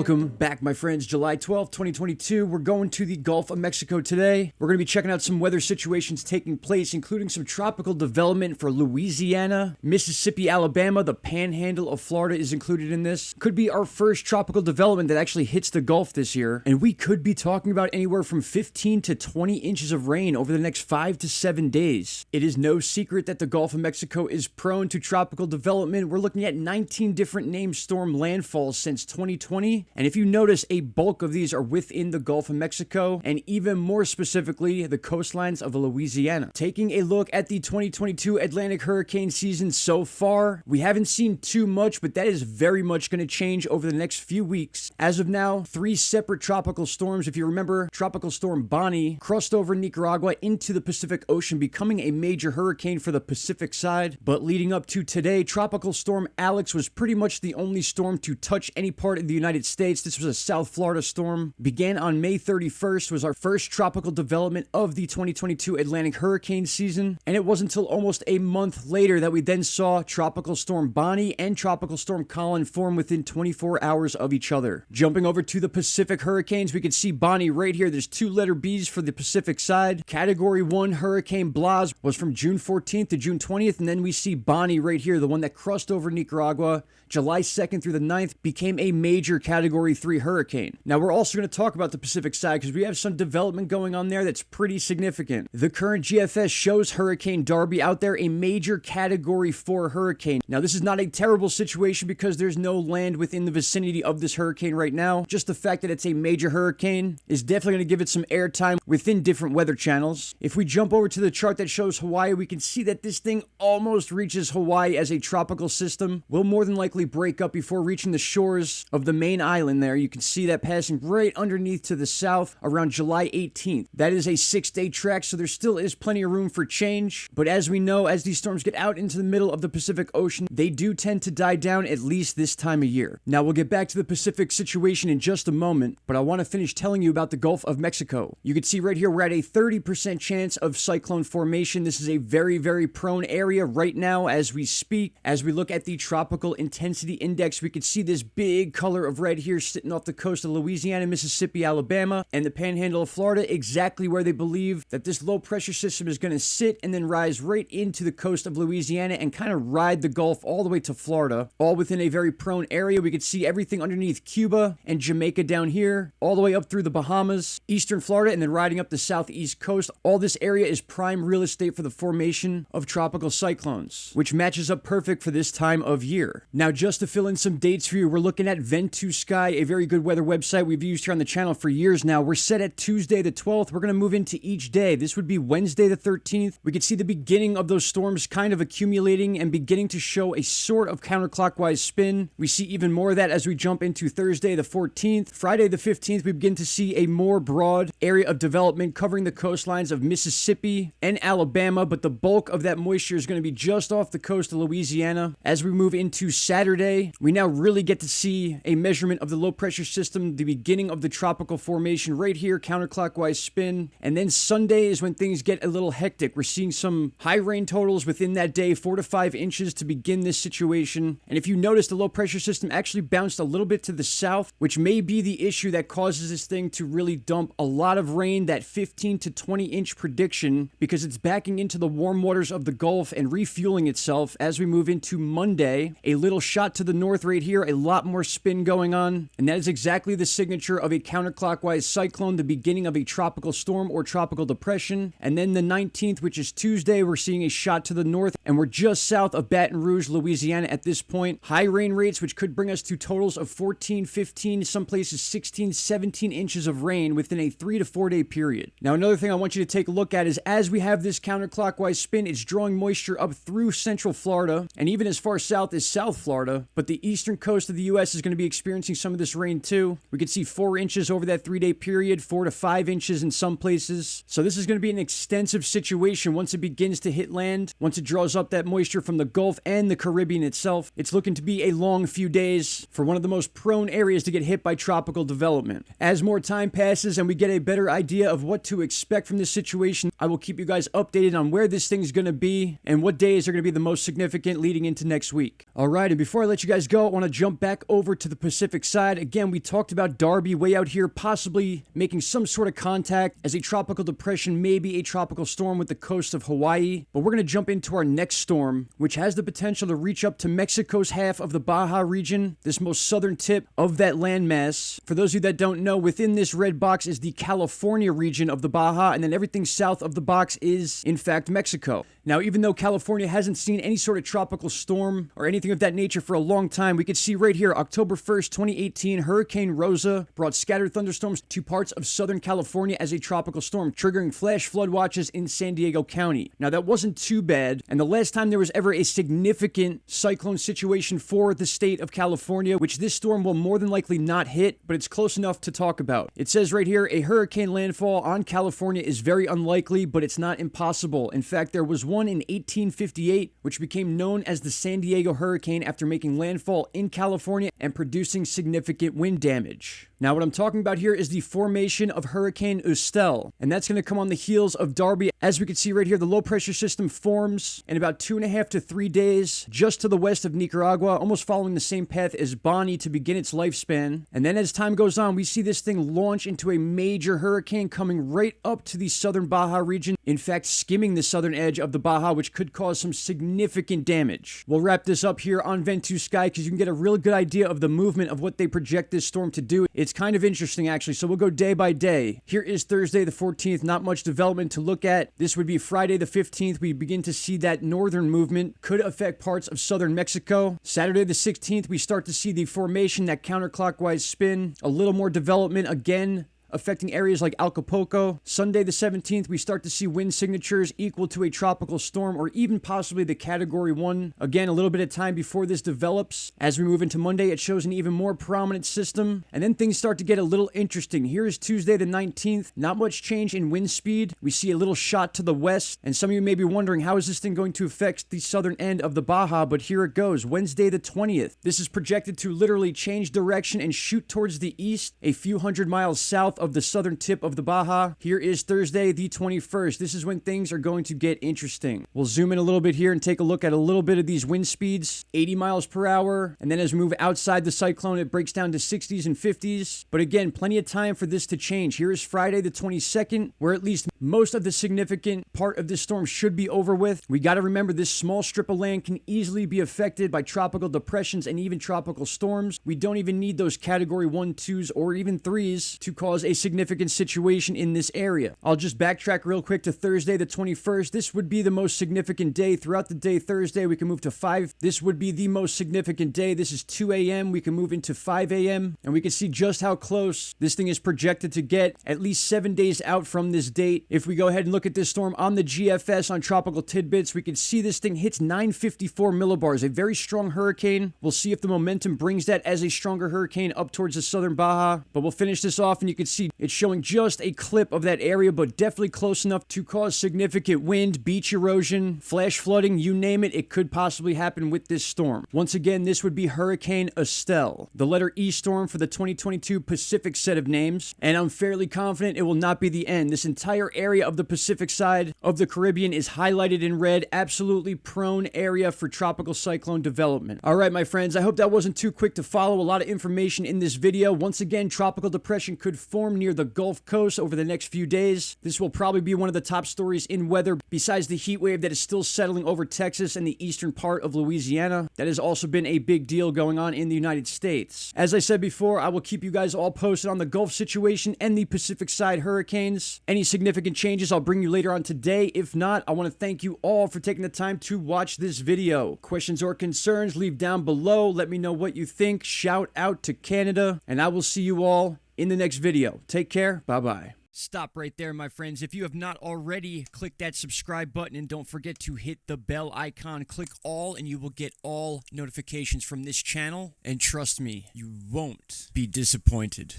Welcome back, my friends. July 12th, 2022. We're going to the Gulf of Mexico today. We're going to be checking out some weather situations taking place, including some tropical development for Louisiana, Mississippi, Alabama. The panhandle of Florida is included in this. Could be our first tropical development that actually hits the Gulf this year. And we could be talking about anywhere from 15 to 20 inches of rain over the next 5 to 7 days. It is no secret that the Gulf of Mexico is prone to tropical development. We're looking at 19 different named storm landfalls since 2020. And if you notice, a bulk of these are within the Gulf of Mexico, and even more specifically, the coastlines of Louisiana. Taking a look at the 2022 Atlantic hurricane season so far, we haven't seen too much, but that is very much going to change over the next few weeks. As of now, 3 separate tropical storms. If you remember, Tropical Storm Bonnie crossed over Nicaragua into the Pacific Ocean, becoming a major hurricane for the Pacific side. But leading up to today, Tropical Storm Alex was pretty much the only storm to touch any part of the United States. This was a South Florida storm. Began on May 31st, was our first tropical development of the 2022 Atlantic hurricane season. And it wasn't until almost a month later that we then saw Tropical Storm Bonnie and Tropical Storm Colin form within 24 hours of each other. Jumping over to the Pacific hurricanes, we can see Bonnie right here. There's 2 letter B's for the Pacific side. Category 1 Hurricane Blas was from June 14th to June 20th. And then we see Bonnie right here, the one that crossed over Nicaragua July 2nd through the 9th, became a major Category 3 hurricane. Now, we're also going to talk about the Pacific side because we have some development going on there that's pretty significant. The current GFS shows Hurricane Darby out there, a major Category 4 hurricane. Now, this is not a terrible situation because there's no land within the vicinity of this hurricane right now. Just the fact that it's a major hurricane is definitely going to give it some airtime within different weather channels. If we jump over to the chart that shows Hawaii, we can see that this thing almost reaches Hawaii as a tropical system. Will more than likely break up before reaching the shores of the main island there. You can see that passing right underneath to the south around July 18th. That is a 6-day track, so there still is plenty of room for change. But as we know, as these storms get out into the middle of the Pacific Ocean, they do tend to die down at least this time of year. Now, we'll get back to the Pacific situation in just a moment, but I want to finish telling you about the Gulf of Mexico. You can see right here, we're at a 30% chance of cyclone formation. This is a very, very prone area right now as we speak. As we look at the tropical intensity index, we can see this big color of red here sitting off the coast of Louisiana, Mississippi, Alabama, and the panhandle of Florida, exactly where they believe that this low pressure system is going to sit and then rise right into the coast of Louisiana and kind of ride the Gulf all the way to Florida, all within a very prone area. We could see everything underneath Cuba and Jamaica down here, all the way up through the Bahamas, eastern Florida, and then riding up the southeast coast. All this area is prime real estate for the formation of tropical cyclones, which matches up perfect for this time of year. Now, just to fill in some dates for you, we're looking at Vent2Sky, a very good weather website we've used here on the channel for years now. We're set at Tuesday the 12th. We're going to move into each day. This would be Wednesday the 13th. We could see the beginning of those storms kind of accumulating and beginning to show a sort of counterclockwise spin. We see even more of that as we jump into Thursday the 14th. Friday the 15th, we begin to see a more broad area of development covering the coastlines of Mississippi and Alabama, but the bulk of that moisture is going to be just off the coast of Louisiana. As we move into Saturday, we now really get to see a measurement of the low pressure system, the beginning of the tropical formation right here, counterclockwise spin. And then Sunday is when things get a little hectic. We're seeing some high rain totals within that day, 4 to 5 inches to begin this situation. And if you notice, the low pressure system actually bounced a little bit to the south, which may be the issue that causes this thing to really dump a lot of rain, that 15 to 20 inch prediction, because it's backing into the warm waters of the Gulf and refueling itself. As we move into Monday, a little shot to the north right here, a lot more spin going on, and that is exactly the signature of a counterclockwise cyclone, the beginning of a tropical storm or tropical depression. And then the 19th, which is Tuesday, we're seeing a shot to the north, and we're just south of Baton Rouge, Louisiana at this point. High rain rates, which could bring us to totals of 14, 15, some places 16, 17 inches of rain within a 3 to 4 day period. Now, another thing I want you to take a look at is as we have this counterclockwise spin, it's drawing moisture up through central Florida and even as far south as South Florida, but the eastern coast of the U.S. is going to be experiencing some of this rain too. We could see 4 inches over that 3 day period, 4 to 5 inches in some places. So this is going to be an extensive situation once it begins to hit land, once it draws up that moisture from the Gulf and the Caribbean itself. It's looking to be a long few days for one of the most prone areas to get hit by tropical development. As more time passes and we get a better idea of what to expect from this situation, I will keep you guys updated on where this thing's going to be and what days are going to be the most significant leading into next week. All right, and before I let you guys go, I want to jump back over to the Pacific side side, again, we talked about Darby way out here possibly making some sort of contact as a tropical depression, maybe a tropical storm with the coast of Hawaii. But we're going to jump into our next storm, which has the potential to reach up to Mexico's half of the Baja region, this most southern tip of that landmass. For those of you that don't know, within this red box is the California region of the Baja, and then everything south of the box is, in fact, Mexico. Now, even though California hasn't seen any sort of tropical storm or anything of that nature for a long time, we can see right here, October 1st, 2018, Hurricane Rosa brought scattered thunderstorms to parts of Southern California as a tropical storm, triggering flash flood watches in San Diego County. Now, that wasn't too bad, and the last time there was ever a significant cyclone situation for the state of California, which this storm will more than likely not hit, but it's close enough to talk about. It says right here, a hurricane landfall on California is very unlikely, but it's not impossible. In fact, there was one in 1858, which became known as the San Diego hurricane after making landfall in California and producing significant wind damage. Now, what I'm talking about here is the formation of Hurricane Estelle, and that's going to come on the heels of Darby. As we can see right here, the low pressure system forms in about 2.5 to 3 days just to the west of Nicaragua, almost following the same path as Bonnie to begin its lifespan. And then as time goes on, we see this thing launch into a major hurricane coming right up to the southern Baja region, in fact, skimming the southern edge of the Baja, which could cause some significant damage. We'll wrap this up here on Ventu Sky because you can get a really good idea of the movement of what they project this storm to do. It's kind of interesting, actually, so we'll go day by day. Here is Thursday the 14th, not much development to look at. This would be Friday the 15th. We begin to see that northern movement could affect parts of southern Mexico. Saturday the 16th, we start to see the formation, that counterclockwise spin. A little more development again, affecting areas like Acapulco. Sunday the 17th, we start to see wind signatures equal to a tropical storm or even possibly the Category 1. Again, a little bit of time before this develops. As we move into Monday, it shows an even more prominent system, and then things start to get a little interesting. Here is Tuesday the 19th. Not much change in wind speed. We see a little shot to the west, and some of you may be wondering, how is this thing going to affect the southern end of the Baja? But here it goes. Wednesday the 20th. This is projected to literally change direction and shoot towards the east, a few hundred miles south of the southern tip of the Baja. Here is Thursday the 21st. This is when things are going to get interesting. We'll zoom in a little bit here and take a look at a little bit of these wind speeds. 80 miles per hour, and then as we move outside the cyclone, it breaks down to 60s and 50s. But again, plenty of time for this to change. Here is Friday the 22nd, where at least most of the significant part of this storm should be over with. We got to remember, this small strip of land can easily be affected by tropical depressions and even tropical storms. We don't even need those Category 1, 2s, or even 3s to cause a significant situation in this area. I'll just backtrack real quick to Thursday the 21st. This would be the most significant day. Throughout the day, Thursday, we can move to 5. This would be the most significant day. This is 2 a.m. We can move into 5 a.m. and we can see just how close this thing is projected to get at least 7 days out from this date. If we go ahead and look at this storm on the GFS on Tropical Tidbits, we can see this thing hits 954 millibars, a very strong hurricane. We'll see if the momentum brings that as a stronger hurricane up towards the southern Baja, but we'll finish this off and you can see it's showing just a clip of that area, but definitely close enough to cause significant wind, beach erosion, flash flooding, you name it, it could possibly happen with this storm. Once again, this would be Hurricane Estelle, the letter E storm for the 2022 Pacific set of names, and I'm fairly confident it will not be the end. This entire area of the Pacific side of the Caribbean is highlighted in red, absolutely prone area for tropical cyclone development. All right, my friends, I hope that wasn't too quick to follow. A lot of information in this video. Once again, tropical depression could form near the Gulf Coast over the next few days. This will probably be one of the top stories in weather, besides the heat wave that is still settling over Texas and the eastern part of Louisiana. That has also been a big deal going on in the United States. As I said before, I will keep you guys all posted on the Gulf situation and the Pacific side hurricanes. Any significant changes I'll bring you later on today. If not, I want to thank you all for taking the time to watch this video. Questions or concerns, leave down below. Let me know what you think. Shout out to Canada, and I will see you all in the next video. Take care. Bye-bye. Stop right there, my friends. If you have not already, click that subscribe button and don't forget to hit the bell icon. Click all and you will get all notifications from this channel. And trust me, you won't be disappointed.